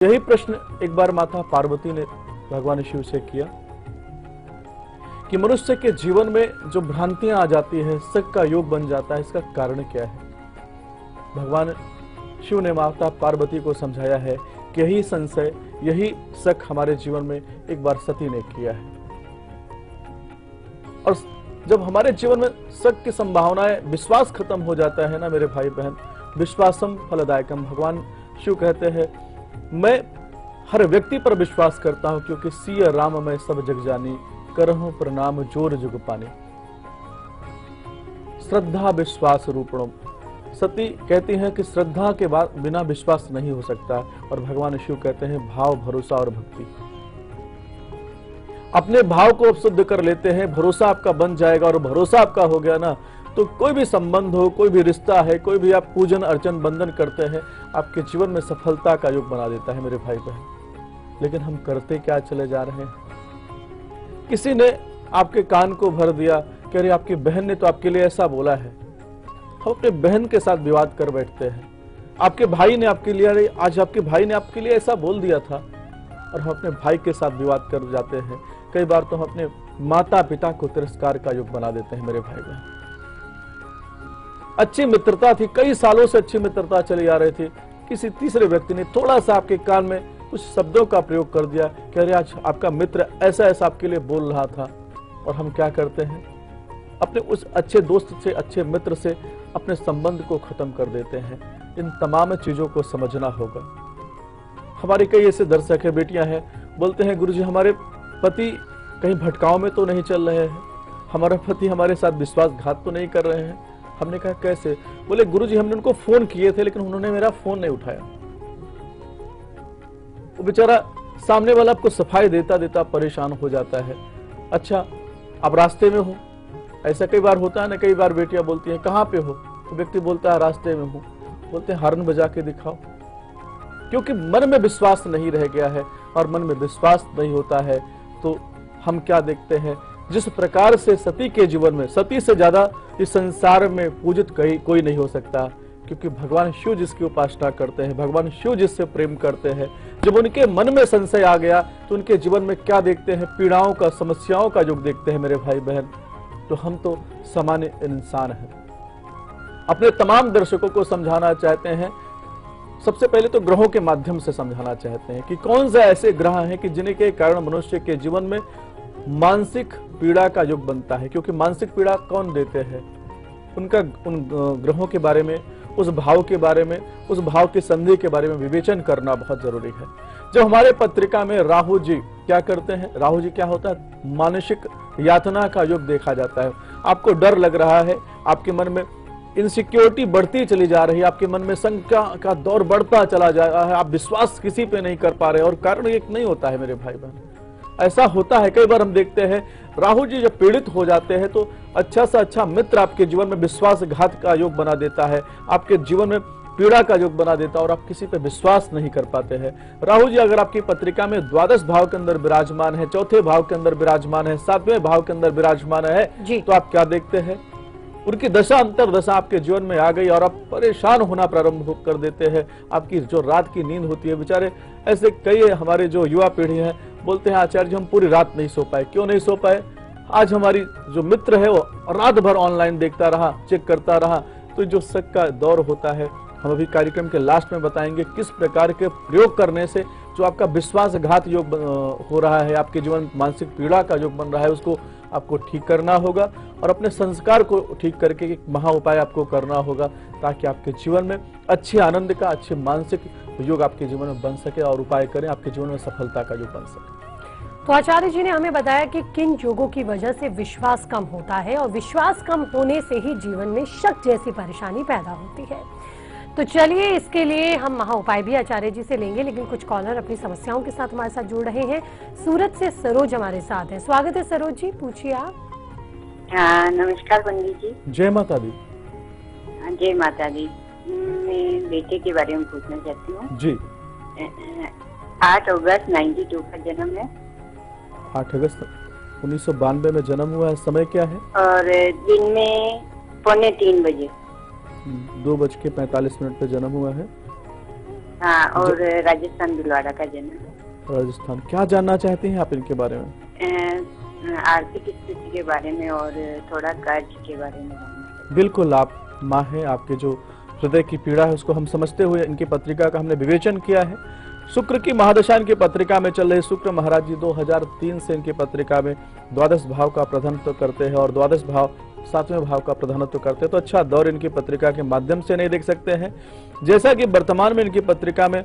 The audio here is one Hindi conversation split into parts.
यही प्रश्न एक बार माता पार्वती ने भगवान शिव से किया कि मनुष्य के जीवन में जो भ्रांतियां आ जाती है, शक का योग बन जाता है, इसका कारण क्या है। भगवान शिव ने माता पार्वती को समझाया है कि यही संशय, यही शक हमारे जीवन में एक बार सती ने किया है। और जब हमारे जीवन में शक की संभावनाएं, विश्वास खत्म हो जाता है ना मेरे भाई बहन, विश्वासम फलदायकम, भगवान शिव कहते हैं मैं हर व्यक्ति पर विश्वास करता हूं क्योंकि सिय राम मैं सब जग जानी, करहूं प्रणाम जोर जुग पानी। श्रद्धा विश्वास रूपणम, सती कहती हैं कि श्रद्धा के बाद बिना विश्वास नहीं हो सकता, और भगवान शिव कहते हैं भाव भरोसा और भक्ति। अपने भाव को शुद्ध कर लेते हैं, भरोसा आपका बन जाएगा, और भरोसा आपका हो गया ना तो कोई भी संबंध हो, कोई भी रिश्ता है, कोई भी आप पूजन अर्चन बंधन करते हैं, आपके जीवन में सफलता का योग बना देता है मेरे भाई बहन। लेकिन हम करते क्या चले जा रहे हैं। किसी ने आपके कान को भर दिया कि अरे आपकी बहन ने तो आपके लिए ऐसा बोला है, हम अपने बहन के साथ विवाद कर बैठते हैं। आपके भाई ने आपके लिए, अरे आज आपके भाई ने आपके लिए ऐसा बोल दिया था, और हम अपने भाई के साथ विवाद कर जाते हैं। कई बार तो हम अपने माता पिता को तिरस्कार का योग बना देते हैं मेरे भाई बहन। अच्छी मित्रता थी, कई सालों से अच्छी मित्रता चली आ रही थी, किसी तीसरे व्यक्ति ने थोड़ा सा आपके कान में कुछ शब्दों का प्रयोग कर दिया कि अरे आज आपका मित्र ऐसा ऐसा आपके लिए बोल रहा था, और हम क्या करते हैं, अपने उस अच्छे दोस्त से, अच्छे मित्र से अपने संबंध को खत्म कर देते हैं। इन तमाम चीजों को समझना होगा। हमारे कई ऐसे दर्शक है, बेटियां हैं, बोलते हैं गुरुजी हमारे पति कहीं भटकाव में तो नहीं चल रहे हैं, हमारा पति हमारे साथ विश्वासघात तो नहीं कर रहे हैं। हमने कहा कैसे, बोले गुरुजी हमने उनको फोन किए थे लेकिन उन्होंने मेरा फोन नहीं उठाया। वो बेचारा सामने वाला आपको सफाई देता देता परेशान हो जाता है। अच्छा आप रास्ते में हो, ऐसा कई बार होता है ना, कई बार बेटियां बोलती हैं कहाँ पे हो, तो व्यक्ति बोलता है रास्ते में हूं, बोलते हैं हॉर्न बजा के दिखाओ, क्योंकि मन में विश्वास नहीं रह गया है। और मन में विश्वास नहीं होता है तो हम क्या देखते हैं, जिस प्रकार से सती के जीवन में, सती से ज्यादा इस संसार में पूजित कोई नहीं हो सकता, क्योंकि भगवान शिव जिसकी उपासना करते हैं, भगवान शिव जिससे प्रेम करते हैं, जब उनके मन में संशय आ गया तो उनके जीवन में क्या देखते हैं, पीड़ाओं का, समस्याओं का युग देखते हैं मेरे भाई बहन। तो हम तो सामान्य इंसान हैं। अपने तमाम दर्शकों को समझाना चाहते हैं, सबसे पहले तो ग्रहों के माध्यम से समझाना चाहते हैं कि कौन से ऐसे ग्रह हैं कि जिनके कारण मनुष्य के जीवन में मानसिक पीड़ा का युग बनता है। क्योंकि मानसिक पीड़ा कौन देते हैं, उन ग्रहों के बारे में, उस भाव के बारे में, उस भाव की संधि के बारे में विवेचन करना बहुत जरूरी है। जब हमारे पत्रिका में राहु जी क्या करते हैं, राहु जी क्या होता है, मानसिक यातना का युग देखा जाता है। आपको डर लग रहा है, आपके मन में इनसिक्योरिटी बढ़ती चली जा रही है, आपके मन में शंका का दौर बढ़ता चला जा रहा है, आप विश्वास किसी पे नहीं कर पा रहे, और कारण एक नहीं होता है मेरे भाई बहन। ऐसा होता है, कई बार हम देखते हैं राहु जी जब पीड़ित हो जाते हैं तो अच्छा से अच्छा मित्र आपके जीवन में विश्वासघात का योग बना देता है, आपके जीवन में पीड़ा का योग बना देता है, और आप किसी पे विश्वास नहीं कर पाते हैं। राहु जी अगर आपकी पत्रिका में द्वादश भाव के अंदर विराजमान है, चौथे भाव के अंदर विराजमान है, सातवें भाव के अंदर विराजमान है, तो आप क्या देखते हैं, उनकी दशा अंतर दशा आपके जीवन में आ गई और आप परेशान होना प्रारंभ कर देते हैं। आपकी जो रात की नींद होती है, बेचारे ऐसे कई हमारे जो युवा पीढ़ी है बोलते हैं आचार्य जी हम पूरी रात नहीं सो पाए। क्यों नहीं सो पाए, आज हमारी जो मित्र है वो रात भर ऑनलाइन देखता रहा, चेक करता रहा। तो जो शक का दौर होता है, हम अभी कार्यक्रम के लास्ट में बताएंगे किस प्रकार के प्रयोग करने से जो आपका विश्वासघात योग हो रहा है, आपके जीवन मानसिक पीड़ा का योग बन रहा है, उसको आपको ठीक करना होगा, और अपने संस्कार को ठीक करके एक महा उपाय आपको करना होगा, ताकि आपके जीवन में अच्छे आनंद का, अच्छे मानसिक योग आपके जीवन में बन सके, और उपाय करें आपके जीवन में सफलता का योग बन सके। तो आचार्य जी ने हमें बताया कि किन योगों की वजह से विश्वास कम होता है, और विश्वास कम होने से ही जीवन में शक जैसी परेशानी पैदा होती है। तो चलिए इसके लिए हम महा उपाय भी आचार्य जी से लेंगे, लेकिन कुछ कॉलर अपनी समस्याओं के साथ हमारे साथ जुड़ रहे हैं। सूरत से सरोज हमारे साथ हैं। स्वागत है सरोज जी, पूछिए आप। नमस्कार पंडित जी। जय माता दी। जय माता दी। मैं बेटे के बारे में पूछना चाहती हूँ जी। 8 अगस्त 92 का जन्म है। 8 अगस्त 1992 में जन्म हुआ है। समय क्या है? और दिन में 2:45 बजे। 2:45 पे जन्म हुआ है। हाँ, और राजस्थान भिलवाड़ा का जन्म। राजस्थान। क्या जानना चाहती हैं आप इनके बारे में? आर्थिक स्थिति के बारे में और थोड़ा कर्ज के बारे में जानना है। बिल्कुल, आप माँ हैं, आपके जो हृदय की पीड़ा है उसको हम समझते हुए इनकी पत्रिका का हमने विवेचन किया है। शुक्र की महादशा इनकी पत्रिका में चल रही। शुक्र महाराज जी 2003 से इनकी पत्रिका में द्वादश भाव का प्रधानत्व करते हैं और द्वादश भाव 7वें भाव का प्रधानत्व करते हैं। तो अच्छा दौर इनकी पत्रिका के माध्यम से नहीं देख सकते हैं। जैसा कि वर्तमान में इनकी पत्रिका में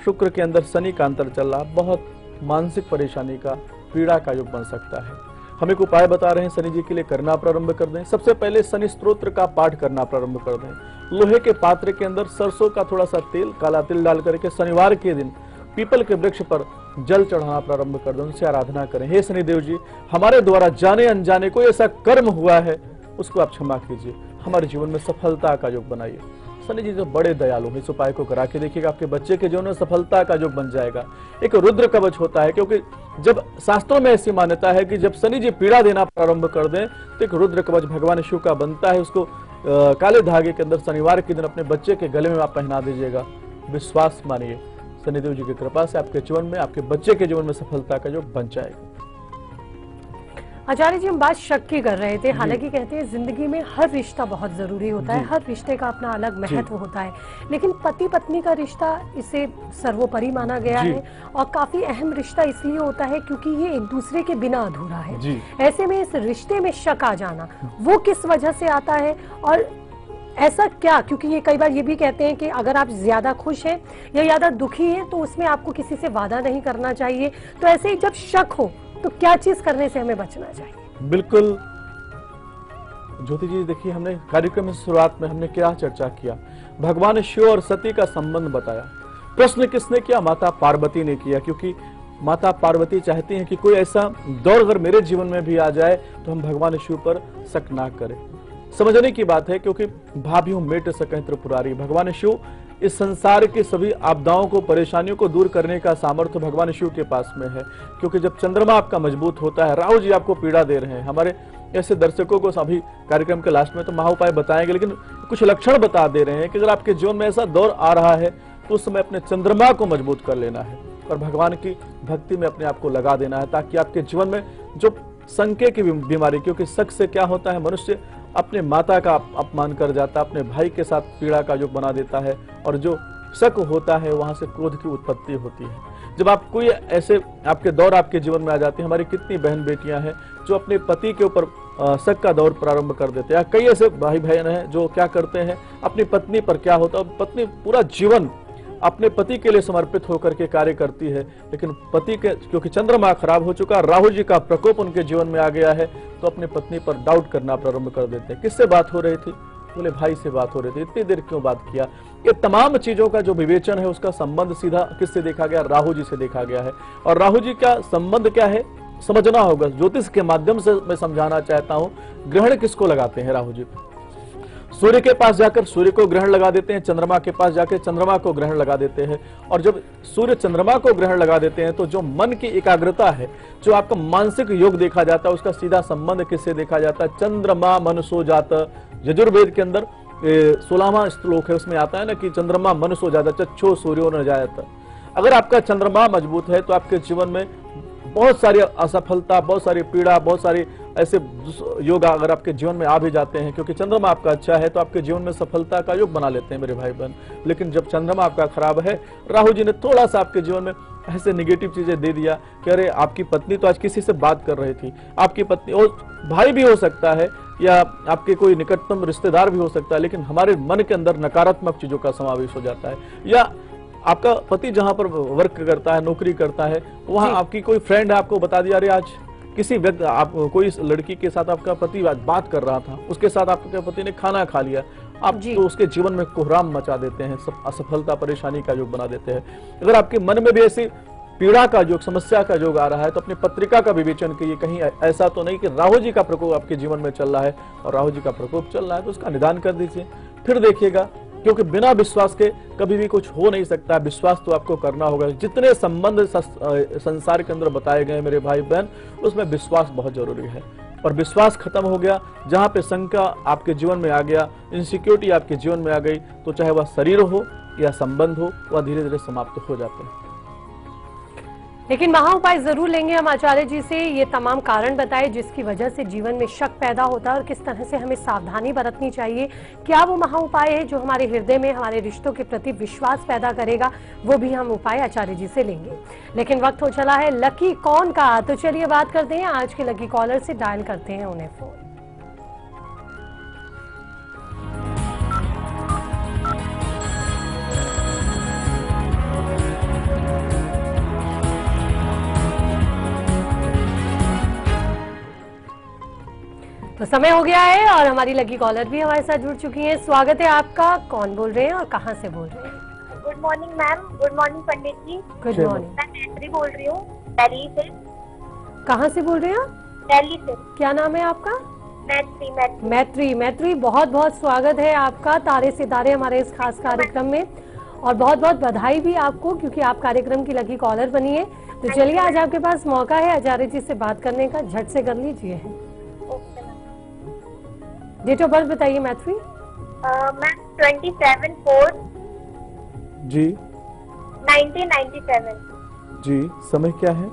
शुक्र के अंदर शनि का अंतर चल रहा, बहुत मानसिक परेशानी का, पीड़ा का योग बन सकता है। हम एक उपाय बता रहे हैं शनि जी के लिए, करना प्रारंभ कर दें। सबसे पहले शनि स्तोत्र का पाठ करना प्रारंभ कर दें। लोहे के पात्र के अंदर सरसों का थोड़ा सा तेल, काला तिल डाल करके शनिवार के दिन पीपल के वृक्ष पर जल चढ़ाना प्रारंभ कर दें, उनसे आराधना करें। हे शनिदेव जी, हमारे द्वारा जाने अनजाने कोई ऐसा कर्म हुआ है उसको आप क्षमा कीजिए, हमारे जीवन में सफलता का योग बनाइए। शनि जी जो बड़े दयालु हैं, इस उपाय को करा के देखिएगा, आपके बच्चे के जीवन में सफलता का योग बन जाएगा। एक रुद्र कवच होता है, क्योंकि जब शास्त्रों में ऐसी मान्यता है कि जब शनि जी पीड़ा देना प्रारंभ कर दें तो एक रुद्र कवच भगवान शिव का बनता है। उसको काले धागे के अंदर शनिवार के दिन अपने बच्चे के गले में आप पहना दीजिएगा। विश्वास मानिए, शनिदेव जी की कृपा से आपके जीवन में, आपके बच्चे के जीवन में सफलता का योग बन जाएगा। आचार्य जी, हम बात शक की कर रहे थे। हालांकि कहते हैं जिंदगी में हर रिश्ता बहुत जरूरी होता है, हर रिश्ते का अपना अलग महत्व होता है, लेकिन पति पत्नी का रिश्ता इसे सर्वोपरि माना गया है और काफी अहम रिश्ता इसलिए होता है क्योंकि ये एक दूसरे के बिना अधूरा है। ऐसे में इस रिश्ते में शक आ जाना वो किस वजह से आता है और ऐसा क्या? क्योंकि ये कई बार ये भी कहते हैं कि अगर आप ज्यादा खुश हैं या ज्यादा दुखी हैं तो उसमें आपको किसी से वादा नहीं करना चाहिए। तो ऐसे ही जब शक हो तो क्या चीज करने से हमें बचना चाहिए? बिल्कुल ज्योति जी, देखिए हमने कार्यक्रम में शुरुआत में हमने क्या चर्चा किया, भगवान शिव और सती का संबंध बताया। प्रश्न किसने किया? माता पार्वती ने किया, क्योंकि माता पार्वती चाहती हैं कि कोई ऐसा दौर अगर मेरे जीवन में भी आ जाए तो हम भगवान शिव पर शक ना करें। समझने की बात है, क्योंकि भाभीहूं मेट सकें त्रिपुरारी, भगवान शिव इस संसार के सभी आपदाओं को, परेशानियों को दूर करने का सामर्थ्य भगवान शिव के पास में है। क्योंकि जब चंद्रमा आपका मजबूत होता है, राहु जी आपको पीड़ा दे रहे हैं, हमारे ऐसे दर्शकों को अभी कार्यक्रम के लास्ट में तो महाउपाय बताएंगे, लेकिन कुछ लक्षण बता दे रहे हैं कि अगर आपके जीवन में ऐसा दौर आ रहा है तो उस समय अपने चंद्रमा को मजबूत कर लेना है और भगवान की भक्ति में अपने आप को लगा देना है, ताकि आपके जीवन में जो संकेत की बीमारी, क्योंकि शक से क्या होता है, मनुष्य अपने माता का अपमान कर जाता है, अपने भाई के साथ पीड़ा का योग बना देता है और जो शक होता है वहां से क्रोध की उत्पत्ति होती है। जब आप कोई ऐसे आपके दौर आपके जीवन में आ जाते हैं, हमारी कितनी बहन बेटियां हैं जो अपने पति के ऊपर शक का दौर प्रारंभ कर देते हैं। कई ऐसे भाई बहन हैं जो क्या करते हैं, अपनी पत्नी पर क्या होता है, पत्नी पूरा जीवन अपने पति के लिए समर्पित होकर के कार्य करती है, लेकिन पति के क्योंकि चंद्रमा खराब हो चुका, राहु जी का प्रकोप उनके जीवन में आ गया है, तो अपनी पत्नी पर डाउट करना प्रारंभ कर देते हैं। किससे बात हो रही थी? बोले भाई से बात हो रही थी, इतनी देर क्यों बात किया? ये तमाम चीजों का जो विवेचन है उसका संबंध सीधा किससे देखा गया? राहु जी से देखा गया है। और राहु जी का संबंध क्या है समझना होगा। ज्योतिष के माध्यम से मैं समझाना चाहता हूं, ग्रहण किसको लगाते हैं? राहु जी सूर्य के पास जाकर सूर्य को ग्रहण लगा देते हैं, चंद्रमा के पास जाकर चंद्रमा को ग्रहण लगा देते हैं। और जब सूर्य चंद्रमा को ग्रहण लगा देते हैं तो जो मन की एकाग्रता है, जो आपका मानसिक योग देखा जाता है, उसका सीधा संबंध किससे देखा जाता है? चंद्रमा मनसो जात। यजुर्वेद के अंदर 16वां श्लोक है, उसमें आता है ना कि चंद्रमा मनसो जाता, चच्छो सूर्यो न जायत। अगर आपका चंद्रमा मजबूत है तो आपके जीवन में बहुत सारी असफलता, बहुत सारी पीड़ा, बहुत सारी ऐसे योग अगर आपके जीवन में आ भी जाते हैं, क्योंकि चंद्रमा आपका अच्छा है तो आपके जीवन में सफलता का योग बना लेते हैं मेरे भाई बहन। लेकिन जब चंद्रमा आपका खराब है, राहु जी ने थोड़ा सा आपके जीवन में ऐसे निगेटिव चीजें दे दिया कि अरे आपकी पत्नी तो आज किसी से बात कर रही थी, आपकी पत्नी और भाई भी हो सकता है या आपके कोई निकटतम रिश्तेदार भी हो सकता है, लेकिन हमारे मन के अंदर नकारात्मक चीजों का समावेश हो जाता है। या आपका पति जहां पर वर्क करता है, नौकरी करता है, वहां आपकी कोई फ्रेंड है, आपको बता दिया अरे आज किसी व्यक्ति, आप कोई लड़की के साथ आपका पति बात कर रहा था, उसके साथ आपके पति ने खाना खा लिया, आप तो उसके जीवन में कोहराम मचा देते हैं, असफलता परेशानी का योग बना देते हैं। अगर आपके मन में भी ऐसी पीड़ा का योग, समस्या का योग आ रहा है तो अपनी पत्रिका का विवेचन कीजिए, कहीं ऐसा तो नहीं कि राहु जी का प्रकोप आपके जीवन में चल रहा है, और राहु जी का प्रकोप चल रहा है तो उसका निदान कर दीजिए, फिर देखिएगा। क्योंकि बिना विश्वास के कभी भी कुछ हो नहीं सकता, विश्वास तो आपको करना होगा। जितने संबंध संसार के अंदर बताए गए मेरे भाई बहन, उसमें विश्वास बहुत जरूरी है। और विश्वास खत्म हो गया, जहां पे शंका आपके जीवन में आ गया, इनसिक्योरिटी आपके जीवन में आ गई, तो चाहे वह शरीर हो या संबंध हो वह धीरे धीरे समाप्त हो जाते हैं। लेकिन महा उपाय जरूर लेंगे हम आचार्य जी से, ये तमाम कारण बताए जिसकी वजह से जीवन में शक पैदा होता है और किस तरह से हमें सावधानी बरतनी चाहिए। क्या वो महा उपाय है जो हमारे हृदय में हमारे रिश्तों के प्रति विश्वास पैदा करेगा, वो भी हम उपाय आचार्य जी से लेंगे। लेकिन वक्त हो चला है लकी कौन का, तो चलिए बात करते हैं आज के लकी कॉलर से, डायल करते हैं उन्हें फोन। तो समय हो गया है और हमारी लकी कॉलर भी हमारे साथ जुड़ चुकी हैं। स्वागत है आपका, कौन बोल रहे हैं और कहां से बोल रहे हैं? Good morning ma'am. Good morning Pandit ji. Good morning. मैं मैत्री बोल रही हूँ, दिल्ली से। कहां से बोल रहे हैं? दिल्ली से। क्या नाम है आपका? मैत्री। मैत्री। मैत्री। मैत्री, बहुत बहुत स्वागत है आपका तारे सितारे हमारे इस खास कार्यक्रम में, और बहुत बहुत बधाई भी आपको क्योंकि आप कार्यक्रम की लकी कॉलर बनी है। तो चलिए आज आपके पास मौका है आचार्य जी से बात करने का, झट से कर लीजिए। डेट ऑफ बर्थ बताइए मैत्री। मैम 27/4 जी 1997। जी, समय क्या है?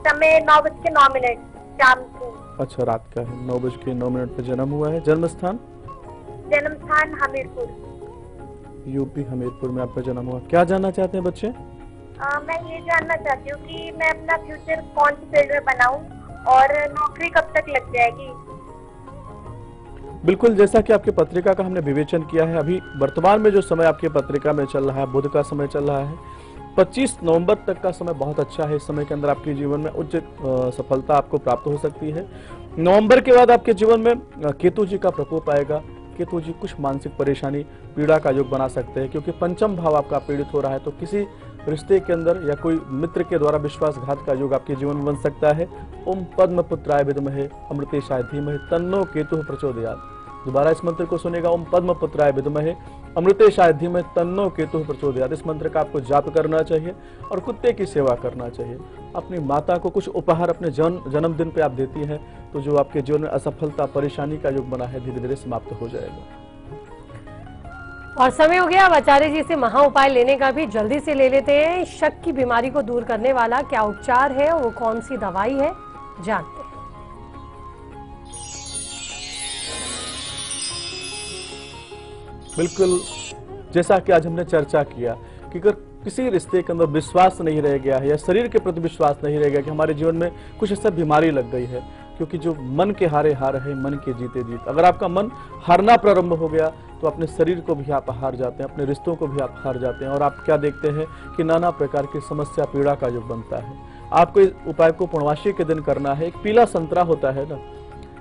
समय 9:09 शाम को। अच्छा, रात का है। 9:09 पे जन्म हुआ है। जन्म स्थान? जन्म स्थान हमीरपुर। यूपी हमीरपुर में आपका जन्म हुआ। क्या जानना चाहते हैं बच्चे? मैं ये जानना चाहती हूँ कि मैं अपना फ्यूचर कौन सी फील्ड में बनाऊँ और नौकरी कब तक लग जाएगी। बिल्कुल, जैसा कि आपकी पत्रिका का हमने विवेचन किया है, अभी वर्तमान में जो समय आपकी पत्रिका में चल रहा है, बुध का समय चल रहा है, 25 नवंबर तक का समय बहुत अच्छा है। इस समय के अंदर आपके जीवन में उच्च सफलता आपको प्राप्त हो सकती है। नवंबर के बाद आपके जीवन में केतु जी का प्रकोप आएगा। केतु जी कुछ मानसिक परेशानी, पीड़ा का योग बना सकते हैं क्योंकि पंचम भाव आपका पीड़ित हो रहा है। तो किसी रिश्ते के अंदर या कोई मित्र के द्वारा विश्वासघात का योग आपके जीवन में बन सकता है। ओम पद्मपुत्राय विद्महे अमृतेशाय धीमहि तन्नो केतुः प्रचोदयात्। दोबारा इस मंत्र को सुनेगा, ओम पद्मपुत्राय विद्महे अमृतेशाय धीमहि तन्नो केतुः प्रचोदयात्। इस मंत्र का आपको जाप करना चाहिए और कुत्ते की सेवा करना चाहिए। अपनी माता को कुछ उपहार अपने जन्मदिन पे आप देती हैं तो जो आपके जीवन में असफलता, परेशानी का योग बना है, धीरे धीरे समाप्त हो जाएगा। और समय हो गया अब आचार्य जी से महा उपाय लेने का भी, जल्दी से ले लेते हैं। शक की बीमारी को दूर करने वाला क्या उपचार है, वो कौन सी दवाई है, जानते हैं। बिल्कुल, जैसा कि आज हमने चर्चा किया कि अगर किसी रिश्ते के अंदर विश्वास नहीं रह गया है या शरीर के प्रति विश्वास नहीं रह गया कि हमारे जीवन में कुछ ऐसा बीमारी लग गई है, क्योंकि जो मन के हारे हार है, मन के जीते जीत। अगर आपका मन हारना प्रारंभ हो गया तो अपने शरीर को भी आप हार जाते हैं, अपने रिश्तों को भी आप हार जाते हैं और आप क्या देखते हैं कि नाना प्रकार की समस्या, पीड़ा का योग बनता है। आपको इस उपाय को पूर्णमासी के दिन करना है। एक पीला संतरा होता है ना,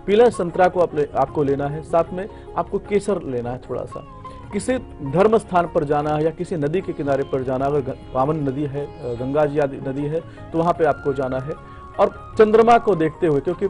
पीला संतरा को आपको लेना है, साथ में आपको केसर लेना है थोड़ा सा। किसी धर्म स्थान पर जाना है या किसी नदी के किनारे पर जाना, अगर पावन नदी है, गंगा जी आदि नदी है, तो वहां पे आपको जाना है और चंद्रमा को देखते हुए, क्योंकि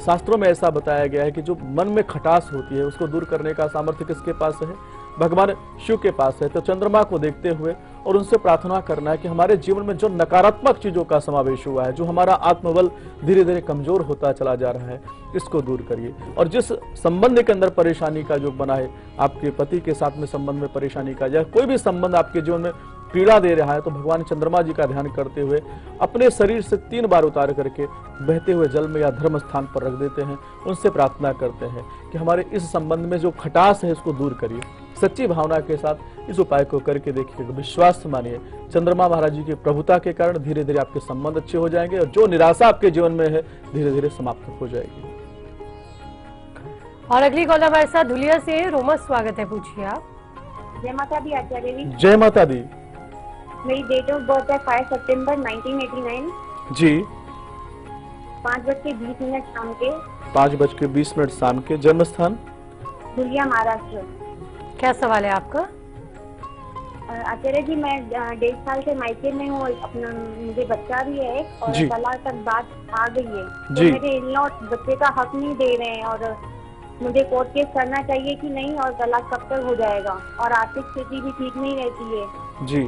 शास्त्रों में ऐसा बताया गया है कि जो मन में खटास होती है उसको दूर करने का सामर्थ्य किसके पास है? भगवान शिव के पास है। तो चंद्रमा को देखते हुए और उनसे प्रार्थना करना है कि हमारे जीवन में जो नकारात्मक चीजों का समावेश हुआ है, जो हमारा आत्मबल धीरे धीरे कमजोर होता चला जा रहा है, इसको दूर करिए। और जिस संबंध के अंदर परेशानी का योग बना है, आपके पति के साथ में संबंध में परेशानी का या कोई भी संबंध आपके जीवन में पीड़ा दे रहा है, तो भगवान चंद्रमा जी का ध्यान करते हुए अपने शरीर से 3 बार उतार करके बहते हुए जल में या धर्म स्थान पर रख देते हैं। उनसे प्रार्थना करते हैं कि हमारे इस संबंध में जो खटास है इसको दूर करिए। सच्ची भावना के साथ इस उपाय को करके देखिए, विश्वास मानिए, चंद्रमा महाराज जी की प्रभुता के कारण धीरे धीरे आपके संबंध अच्छे हो जाएंगे और जो निराशा आपके जीवन में है धीरे धीरे समाप्त हो जाएगी। और अगली कॉल हमारे साथ धुलिया से है। रोमा, स्वागत है, पूछिए आप। जय माता दी आचार्य जी। जय माता दी। मेरी डेट ऑफ बर्थ है 5 सितंबर 1989। जी। 5:20 शाम के। 5:20 शाम के। जन्म स्थान? धुलिया, महाराष्ट्र। क्या सवाल है आपका? आचार्य जी, मैं 1.5 साल से मायके में हूँ, अपना मुझे बच्चा भी है एक, और तलाक तक बात आ गई है। तो मेरे इन-लॉ बच्चे का हक नहीं दे रहे हैं और मुझे कोर्ट केस करना चाहिए कि नहीं, और तलाक कब तक हो जाएगा, और आर्थिक स्थिति भी ठीक नहीं रहती है जी,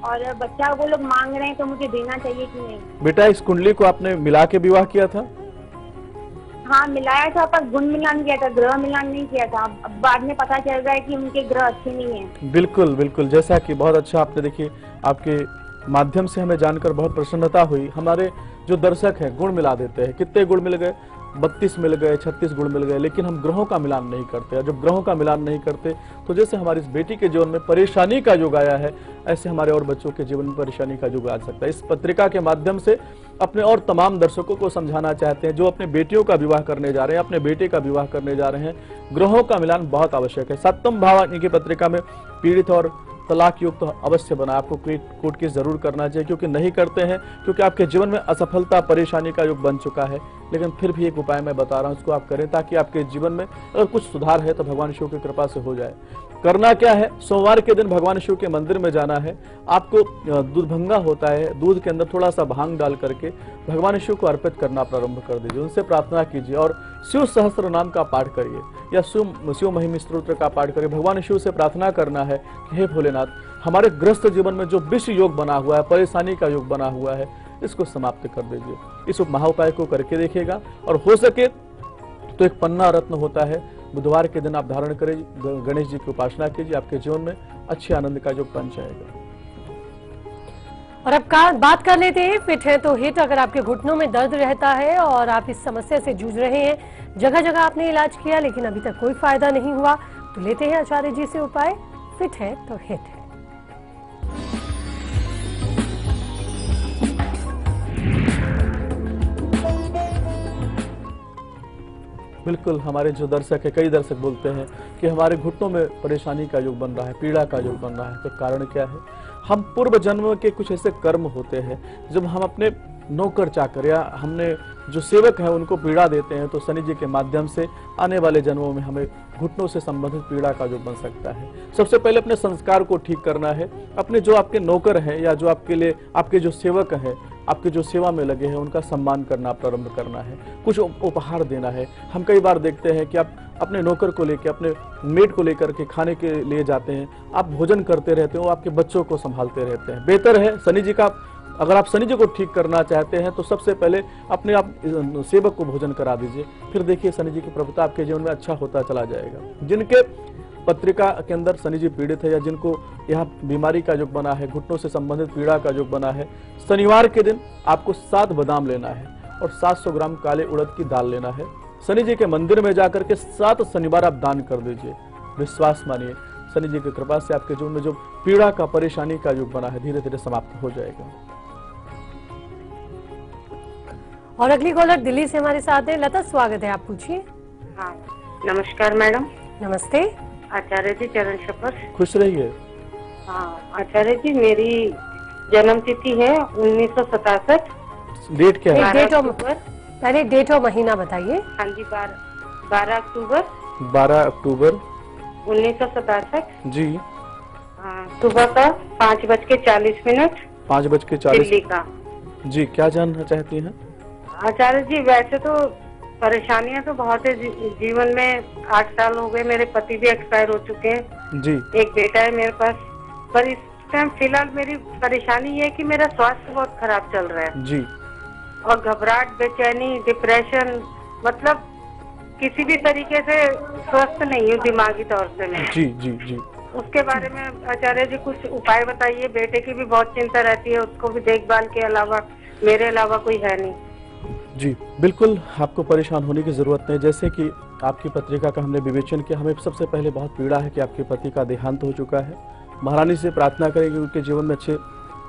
और बच्चा वो लोग मांग रहे हैं तो मुझे देना चाहिए कि नहीं? बेटा, इस कुंडली को आपने मिला के विवाह किया था? हाँ मिलाया था, पर गुण मिलान किया था, ग्रह मिलान नहीं किया था। अब बाद में पता चल रहा है कि उनके ग्रह अच्छे नहीं है। बिल्कुल बिल्कुल, जैसा कि बहुत अच्छा आपने देखिए, आपके माध्यम से हमें जानकर बहुत प्रसन्नता हुई। हमारे जो दर्शक हैं गुण मिला देते हैं, कितने गुण मिल गए, 32 मिल गए, 36 गुण मिल गए, लेकिन हम ग्रहों का मिलान नहीं करते। और जब ग्रहों का मिलान नहीं करते तो जैसे हमारी इस बेटी के जीवन में परेशानी का युग आया है, ऐसे हमारे और बच्चों के जीवन में परेशानी का युग आ सकता है। इस पत्रिका के माध्यम से अपने और तमाम दर्शकों को समझाना चाहते हैं जो अपने बेटियों का विवाह करने जा रहे हैं, अपने बेटे का विवाह करने जा रहे हैं, ग्रहों का मिलान बहुत आवश्यक है। 7वां भाव की पत्रिका में पीड़ित और तलाक युक्त तो अवश्य बना, आपको कोर्ट केस जरूर करना चाहिए, क्योंकि नहीं करते हैं क्योंकि आपके जीवन में असफलता परेशानी का युग बन चुका है। लेकिन फिर भी एक उपाय मैं बता रहा हूं, उसको आप करें ताकि आपके जीवन में अगर कुछ सुधार है तो भगवान शिव की कृपा से हो जाए। करना क्या है, सोमवार के दिन भगवान शिव के मंदिर में जाना है। आपको दूधभंगा होता है, दूध के अंदर थोड़ा सा भांग डाल करके भगवान शिव को अर्पित करना प्रारंभ कर दीजिए, उनसे प्रार्थना कीजिए और शिव सहस्त्र नाम का पाठ करिए या शिव महिम स्तोत्र का पाठ करिए। भगवान शिव से प्रार्थना करना है कि हे भोलेनाथ, हमारे ग्रस्त जीवन में जो विष योग बना हुआ है, परेशानी का योग बना हुआ है, इसको समाप्त कर दीजिए। इस महाउपाय को करके देखिएगा और हो सके तो एक पन्ना रत्न होता है, बुधवार के दिन आप धारण करें, गणेश जी की उपासना कीजिए, आपके जीवन में अच्छे आनंद का योग बन जाएगा। और अब बात कर लेते हैं फिट है तो हिट। अगर आपके घुटनों में दर्द रहता है और आप इस समस्या से जूझ रहे हैं, जगह जगह आपने इलाज किया लेकिन अभी तक कोई फायदा नहीं हुआ, तो लेते हैं आचार्य जी से उपाय। फिट है तो हिट है। बिल्कुल, हमारे जो दर्शक है, कई दर्शक बोलते हैं कि हमारे घुटनों में परेशानी का योग बन रहा है, पीड़ा का योग बन रहा है, तो कारण क्या है? हम पूर्व जन्म के कुछ ऐसे कर्म होते हैं जब हम अपने नौकर चाकर या हमने जो सेवक है उनको पीड़ा देते हैं, तो शनि जी के माध्यम से आने वाले जन्मों में हमें घुटनों से संबंधित पीड़ा का योग बन सकता है। सबसे पहले अपने संस्कार को ठीक करना है, अपने जो आपके नौकर हैं या जो आपके लिए आपके जो सेवक हैं, आपके जो सेवा में लगे हैं, उनका सम्मान करना प्रारंभ करना है, कुछ उपहार देना है। हम कई बार देखते हैं कि आप अपने नौकर को लेकर, अपने मेड को लेकर के खाने के लिए जाते हैं, आप भोजन करते रहते हो, आपके बच्चों को संभालते रहते हैं। बेहतर है शनि जी का, अगर आप शनि जी को ठीक करना चाहते हैं तो सबसे पहले अपने आप सेवक को भोजन करा दीजिए, फिर देखिए शनि जी की प्रभुता आपके जीवन में अच्छा होता चला जाएगा। जिनके पत्रिका के अंदर शनि जी पीड़ित है या जिनको यहाँ बीमारी का योग बना है, घुटनों से संबंधित पीड़ा का योग बना है, शनिवार के दिन आपको 7 बादाम लेना है और 700 ग्राम काले उड़द की दाल लेना है। शनि जी के मंदिर में जाकर के 7 शनिवार आप दान कर दीजिए। विश्वास मानिए, शनि जी की कृपा से आपके जीवन में जो पीड़ा का परेशानी का योग बना है धीरे धीरे समाप्त हो जाएगा। और अगली कॉलर दिल्ली से हमारे साथ है। लता, स्वागत है, आप पूछिए। हाँ, नमस्कार मैडम। नमस्ते आचार्य जी, चरण शपथ। खुश रहिए। हाँ आचार्य जी, मेरी जन्म तिथि है 1967। डेट क्या है? डेट और पहले डेट और महीना बताइए। हाँ जी, 12 अक्टूबर 12 अक्टूबर 1967 जी। सुबह का 5:40 5:40 दिल्ली का। जी, क्या जानना चाहती हैं? आचार्य जी, वैसे तो परेशानियां तो बहुत है जीवन में। 8 साल हो गए, मेरे पति भी एक्सपायर हो चुके हैं जी। एक बेटा है मेरे पास, पर इस टाइम फिलहाल मेरी परेशानी ये है कि मेरा स्वास्थ्य बहुत खराब चल रहा है जी। और घबराहट, बेचैनी, डिप्रेशन, मतलब किसी भी तरीके से स्वस्थ नहीं हूँ दिमागी तौर से मैं। जी जी जी। उसके बारे में आचार्य जी कुछ उपाय बताइए। बेटे की भी बहुत चिंता रहती है, उसको भी देखभाल के अलावा, मेरे अलावा कोई है नहीं। जी बिल्कुल, आपको परेशान होने की जरूरत नहीं। जैसे कि आपकी पत्रिका का हमने विवेचन किया, हमें सबसे पहले बहुत पीड़ा है कि आपके पति का देहांत हो चुका है। महारानी से प्रार्थना करें कि उनके जीवन में अच्छे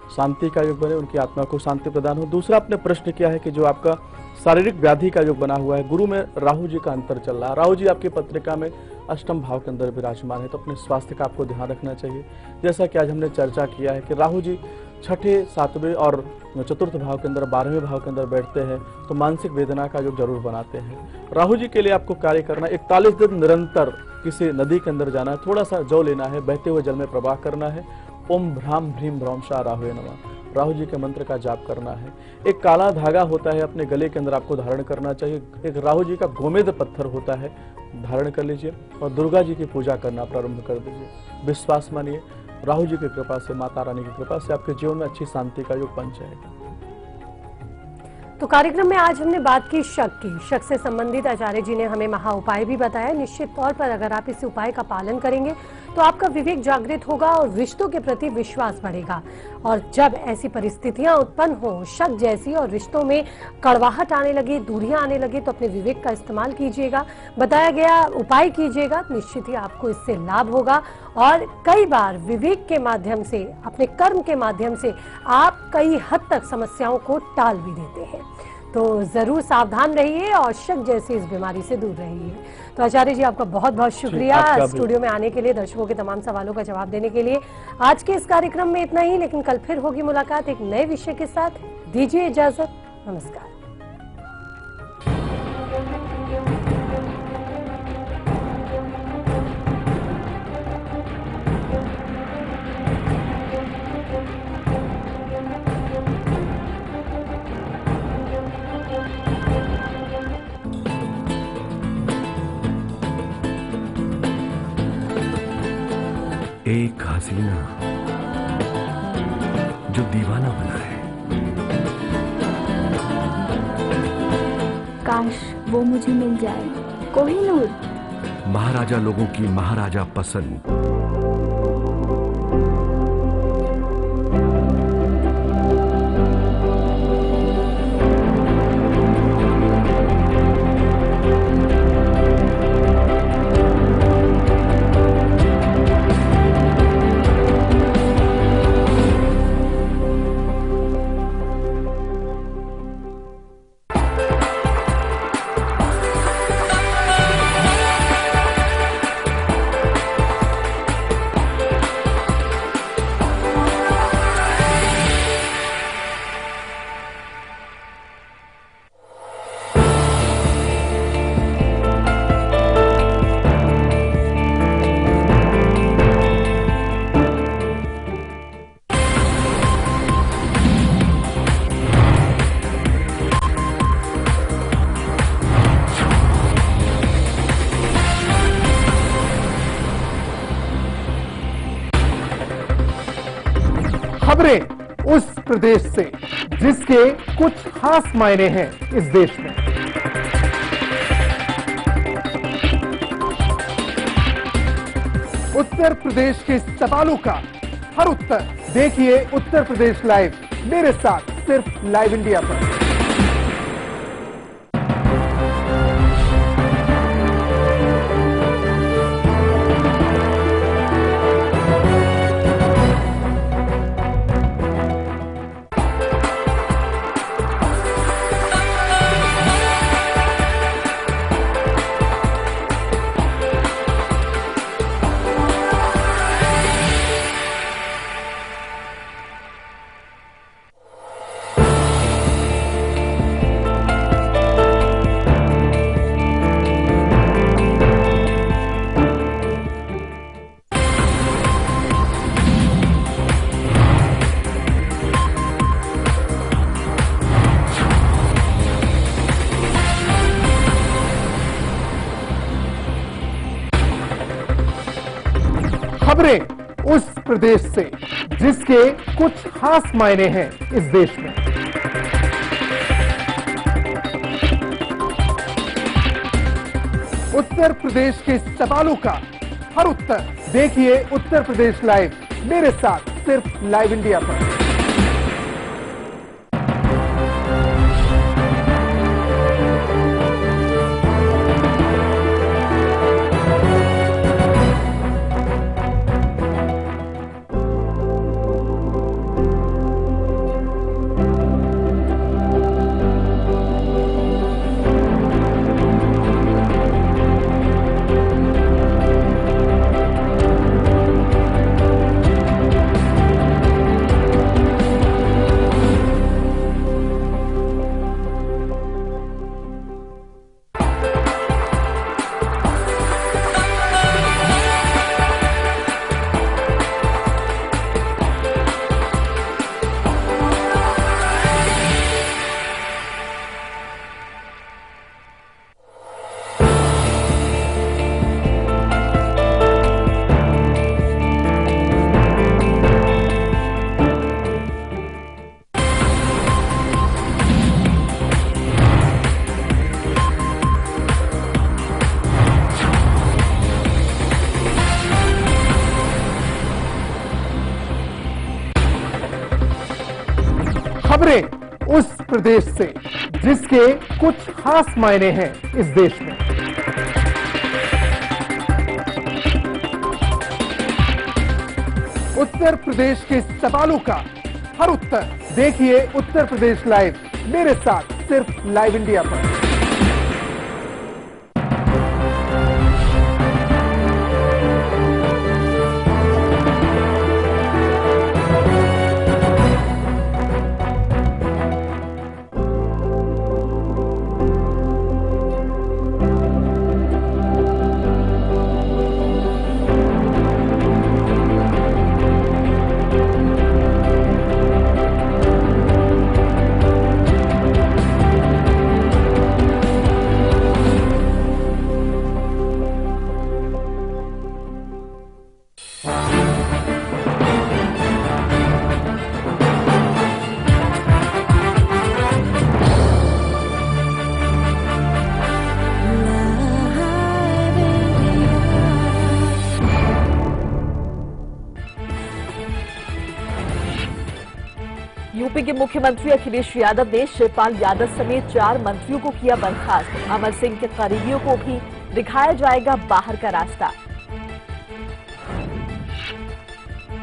शांति का योग बने, उनकी आत्मा को शांति प्रदान हो। दूसरा, आपने प्रश्न किया है कि जो आपका शारीरिक व्याधि का योग बना हुआ है, गुरु में राहु जी का अंतर चल रहा है। राहु जी आपकी पत्रिका में 8वें भाव के अंदर विराजमान है, तो अपने स्वास्थ्य का आपको ध्यान रखना चाहिए। जैसा कि आज हमने चर्चा किया है कि राहु जी 6ठे, 7वें और 4th भाव के अंदर, 12वें भाव के अंदर बैठते हैं तो मानसिक वेदना का योग जरूर बनाते हैं। राहु जी के लिए आपको कार्य करना, 41 दिन निरंतर किसी नदी के अंदर जाना है, थोड़ा सा जौ लेना है, बहते हुए जल में प्रवाह करना है, ओम भ्राम भ्रीम भ्रौम शाह राहुवे नमः, राहु जी के मंत्र का जाप करना है। एक काला धागा होता है अपने गले के अंदर आपको धारण करना चाहिए। एक राहु जी का गोमेद पत्थर होता है, धारण कर लीजिए और दुर्गा जी की पूजा करना प्रारंभ कर दीजिए। विश्वास मानिए, राहु जी की कृपा से, माता रानी की कृपा से आपके जीवन में अच्छी शांति का योग बन जाएगा। तो कार्यक्रम में आज हमने बात की शक की। शक से संबंधित आचार्य जी ने हमें महा उपाय भी बताया। निश्चित तौर पर अगर आप इस उपाय का पालन करेंगे तो आपका विवेक जागृत होगा और रिश्तों के प्रति विश्वास बढ़ेगा। और जब ऐसी परिस्थितियां उत्पन्न हो, शक जैसी, और रिश्तों में कड़वाहट आने लगे, दूरियां आने लगे, तो अपने विवेक का इस्तेमाल कीजिएगा, बताया गया उपाय कीजिएगा, निश्चित ही आपको इससे लाभ होगा। और कई बार विवेक के माध्यम से, अपने कर्म के माध्यम से आप कई हद तक समस्याओं को टाल भी देते हैं। तो जरूर सावधान रहिए और शक जैसी इस बीमारी से दूर रहिए। तो आचार्य जी, आपका बहुत बहुत शुक्रिया स्टूडियो में आने के लिए, दर्शकों के तमाम सवालों का जवाब देने के लिए। आज के इस कार्यक्रम में इतना ही, लेकिन कल फिर होगी मुलाकात एक नए विषय के साथ। दीजिए इजाजत, नमस्कार। एक हसीना जो दीवाना बना है। काश वो मुझे मिल जाए। कोहिनूर। महाराजा लोगों की महाराजा पसंद। खबरें उस प्रदेश से जिसके कुछ खास मायने हैं इस देश में। उत्तर प्रदेश के सवालों का हर उत्तर देखिए उत्तर प्रदेश लाइव, मेरे साथ सिर्फ लाइव इंडिया पर। खबरें उस प्रदेश से जिसके कुछ खास मायने हैं इस देश में। उत्तर प्रदेश के सवालों का हर उत्तर देखिए उत्तर प्रदेश लाइव, मेरे साथ सिर्फ लाइव इंडिया पर। खबरें उस प्रदेश से जिसके कुछ खास मायने हैं इस देश में। उत्तर प्रदेश के सवालों का हर उत्तर देखिए उत्तर प्रदेश लाइव, मेरे साथ सिर्फ लाइव इंडिया पर। यूपी के मुख्यमंत्री अखिलेश यादव ने शिवपाल यादव समेत 4 मंत्रियों को किया बर्खास्त। अमर सिंह के करीबियों को भी दिखाया जाएगा बाहर का रास्ता।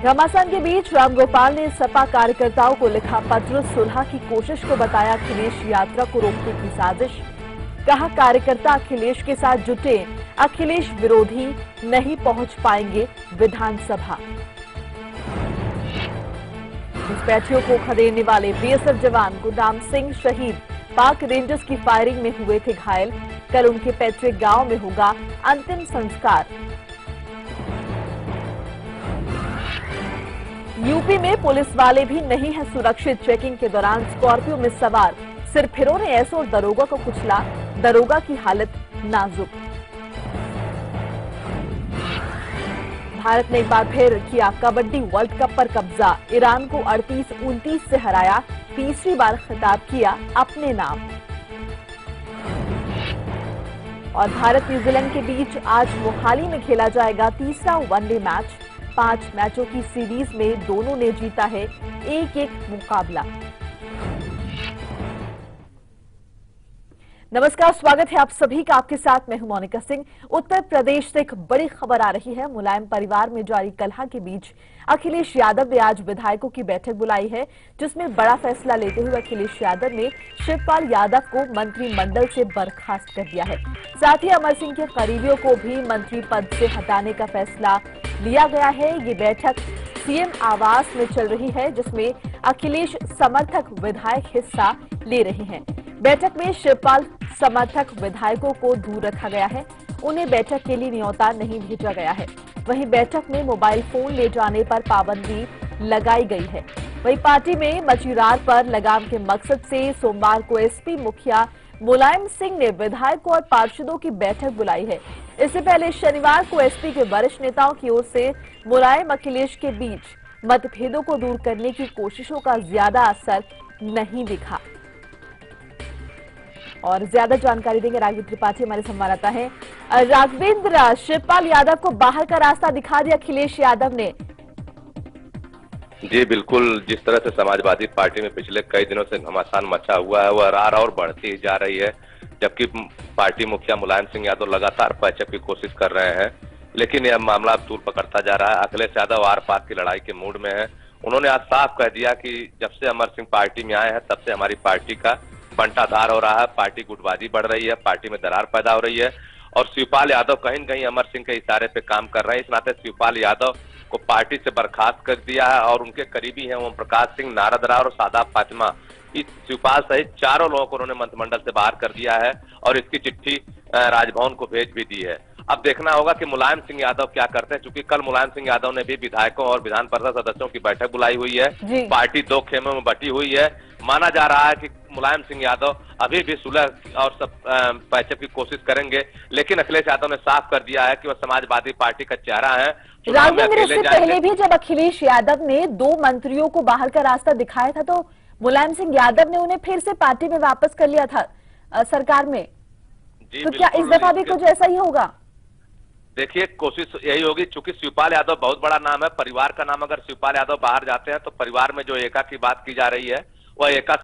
घमासान के बीच रामगोपाल ने सपा कार्यकर्ताओं को लिखा पत्र, सुलह की कोशिश को बताया अखिलेश यात्रा को रोकने की साजिश। कहा कार्यकर्ता अखिलेश के साथ जुटे, अखिलेश विरोधी नहीं पहुंच पाएंगे विधानसभा। घुसपैठियों को खदेड़ने वाले बीएसएफ जवान गुरनाम सिंह शहीद, पाक रेंजर्स की फायरिंग में हुए थे घायल। कल उनके पैतृक गांव में होगा अंतिम संस्कार। यूपी में पुलिस वाले भी नहीं हैं सुरक्षित। चेकिंग के दौरान स्कॉर्पियो में सवार सिरफिरों ने एसओ और दरोगा को कुचला, दरोगा की हालत नाजुक। भारत ने एक बार फिर किया कबड्डी वर्ल्ड कप पर कब्जा। ईरान को 38-29 से हराया, तीसरी बार खिताब किया अपने नाम। और भारत न्यूजीलैंड के बीच आज मोहाली में खेला जाएगा तीसरा वनडे मैच। 5 मैचों की सीरीज में दोनों ने जीता है 1-1 मुकाबला। नमस्कार, स्वागत है आप सभी का। आपके साथ मैं हूं मोनिका सिंह। उत्तर प्रदेश से एक बड़ी खबर आ रही है। मुलायम परिवार में जारी कलह के बीच अखिलेश यादव ने आज विधायकों की बैठक बुलाई है, जिसमें बड़ा फैसला लेते हुए अखिलेश यादव ने शिवपाल यादव को मंत्रिमंडल से बर्खास्त कर दिया है। साथ ही अमर सिंह के करीबियों को भी मंत्री पद से हटाने का फैसला लिया गया है। ये बैठक सीएम आवास में चल रही है, जिसमें अखिलेश समर्थक विधायक हिस्सा ले रहे हैं। बैठक में शिवपाल समर्थक विधायकों को दूर रखा गया है, उन्हें बैठक के लिए न्योता नहीं भेजा गया है। वहीं बैठक में मोबाइल फोन ले जाने पर पाबंदी लगाई गई है। वहीं पार्टी में मचीरार पर लगाम के मकसद से सोमवार को एसपी मुखिया मुलायम सिंह ने विधायकों और पार्षदों की बैठक बुलाई है। इससे पहले शनिवार को एसपी के वरिष्ठ नेताओं की ओर से मुलायम अखिलेश के बीच मतभेदों को दूर करने की कोशिशों का ज्यादा असर नहीं दिखा। और ज्यादा जानकारी देंगे राघवेंद्र त्रिपाठी, हमारे संवाददाता हैं। राघवेंद्र, शिवपाल यादव को बाहर का रास्ता दिखा दिया अखिलेश यादव ने। जी बिल्कुल, जिस तरह से समाजवादी पार्टी में पिछले कई दिनों से घमासान मचा हुआ है, वह रार और बढ़ती ही जा रही है। जबकि पार्टी मुखिया मुलायम सिंह यादव लगातार पैचअप की कोशिश कर रहे हैं, लेकिन यह मामला अब तूल पकड़ता जा रहा है। अखिलेश यादव आर पार की लड़ाई के मूड में है। उन्होंने आज साफ कह दिया कि जब से अमर सिंह पार्टी में आए हैं, तब से हमारी पार्टी का बंटाधार हो रहा है, पार्टी गुटबाजी बढ़ रही है, पार्टी में दरार पैदा हो रही है। और शिवपाल यादव कहीं न कहीं अमर सिंह के इशारे पे काम कर रहे हैं। इस नाते शिवपाल यादव को पार्टी से बर्खास्त कर दिया है और उनके करीबी हैं ओम प्रकाश सिंह, नारद राव और सादाब फातिमा, इस शिवपाल सहित 4 लोगों को उन्होंने मंत्रिमंडल से बाहर कर दिया है और इसकी चिट्ठी राजभवन को भेज भी दी है। अब देखना होगा कि मुलायम सिंह यादव क्या करते हैं, क्योंकि कल मुलायम सिंह यादव ने भी विधायकों और विधान परिषद सदस्यों की बैठक बुलाई हुई है। पार्टी 2 खेमों में बटी हुई है। माना जा रहा है कि मुलायम सिंह यादव अभी भी सुलह और सब पैचअप की कोशिश करेंगे, लेकिन अखिलेश यादव ने साफ कर दिया है कि वह समाजवादी पार्टी का चेहरा है। राघवेंद्र, इससे पहले भी जब अखिलेश यादव ने 2 मंत्रियों को बाहर का रास्ता दिखाया था, तो मुलायम सिंह यादव ने उन्हें फिर से पार्टी में वापस कर लिया था सरकार में। तो क्या इस दफा भी कुछ ऐसा ही होगा? देखिए, कोशिश यही होगी, चूंकि शिवपाल यादव बहुत बड़ा नाम है, परिवार का नाम। अगर शिवपाल यादव बाहर जाते हैं तो परिवार में जो एका की बात की जा रही है वह एका